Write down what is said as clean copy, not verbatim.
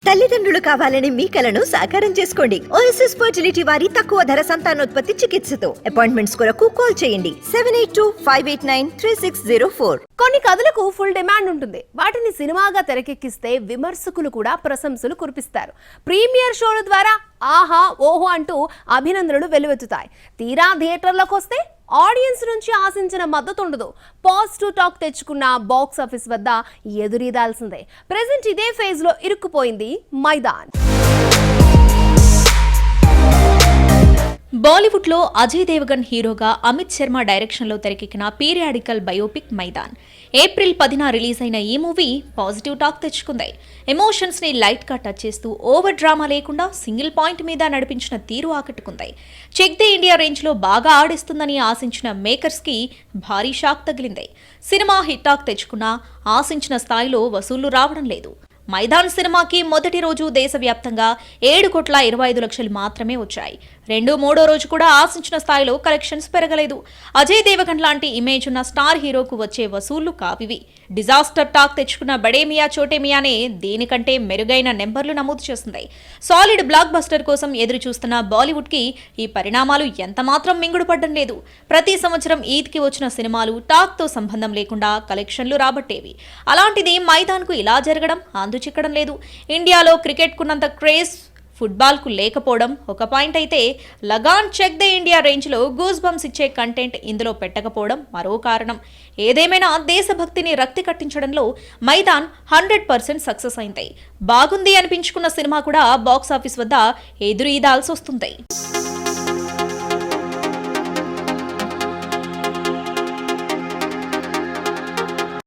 తల్లిదండ్రులు కావాలని మీ కలను సాకారం చేసుకోండి. ఓఎస్ఎస్ ఫర్టిలిటీ వారి తక్కువ ధర సంతానోత్పత్తి చికిత్సతో అపాయింట్మెంట్స్ కొరకు కాల్ చేయండి 7825893604. కొన్ని కథలకు ఫుల్ డిమాండ్ ఉంటుంది. వాటిని సినిమాగా తెరకెక్కిస్తే విమర్శకులు కూడా ప్రశంసలు కురిపిస్తారు. ప్రీమియర్ షోల ద్వారా ఆహా ఓహో అంటూ అభినందనలు వెల్లువెత్తుతాయి. తీరా థియేటర్లకు వస్తే ఆడియన్స్ నుంచి ఆశించిన మద్దతు ఉండదు. పాజిటివ్ టాక్ తెచ్చుకున్న బాక్స్ ఆఫీస్ వద్ద ఎదురీదాల్సిందే. ప్రెజెంట్ ఇదే ఫేజ్ లో ఇరుక్కుపోయింది మైదాన్. బాలీవుడ్ లో అజయ్ దేవగన్ హీరోగా అమిత్ శర్మ డైరెక్షన్ లో తెరకెక్కిన పీరియాడికల్ బయోపిక్ మైదాన్. ఏప్రిల్ 10న రిలీజ్ అయిన ఈ మూవీ పాజిటివ్ టాక్ తెచ్చుకుంది. ఎమోషన్స్ ని లైట్ గా టచ్ చేస్తూ ఓవర్ డ్రామా లేకుండా సింగిల్ పాయింట్ మీద నడిపించిన తీరు ఆకట్టుకుంది. చెక్ ది ఇండియా రేంజ్ లో బాగా ఆడిస్తుందని ఆశించిన మేకర్స్ కి భారీ షాక్ తగిలింది. సినిమా హిట్ టాక్ తెచ్చుకున్నా ఆశించిన స్థాయిలో వసూళ్లు రావడం లేదు. మైదాన్ సినిమాకి మొదటి రోజు దేశవ్యాప్తంగా 7,25,00,000 మాత్రమే వచ్చాయి. 2-3 రోజు కూడా ఆశించిన స్థాయిలో కలెక్షన్స్ పెరగలేదు. అజయ్ దేవగన్ లాంటి ఇమేజ్ ఉన్న స్టార్ హీరోకు వచ్చే వసూళ్లు కావివి. డిజాస్టర్ టాక్ తెచ్చుకున్న బడే మియా చోటే మియానే దీనికంటే మెరుగైన నెంబర్లు నమోదు చేసింది. సాలిడ్ బ్లాక్ బస్టర్ కోసం ఎదురు చూస్తున్న బాలీవుడ్ కి ఈ పరిణామాలు ఎంతమాత్రం మింగుడుపడ్డం లేదు. ప్రతి సంవత్సరం ఈద్ కి వచ్చిన సినిమాలు టాక్ తో సంబంధం లేకుండా కలెక్షన్లు రాబట్టేవి. అలాంటిది మైదాన్ కు ఇలా జరగడం చిక్కడం లేదు. ఇండియాలో క్రికెట్ కున్నంత క్రేజ్ ఫుట్బాల్ కు లేకపోవడం ఒక పాయింట్ అయితే, లగాన్ చెక్ ది ఇండియా రేంజ్ లో గూస్ బంప్స్ ఇచ్చే కంటెంట్ ఇందులో పెట్టకపోవడం మరో కారణం. ఏదేమైనా దేశభక్తిని రక్తి కట్టించడంలో మైదాన్ 100% సక్సెస్ అయింది. బాగుంది అనిపించుకున్న సినిమా కూడా బాక్స్ ఆఫీస్ వద్ద ఎదురీదాల్సి వస్తుంది.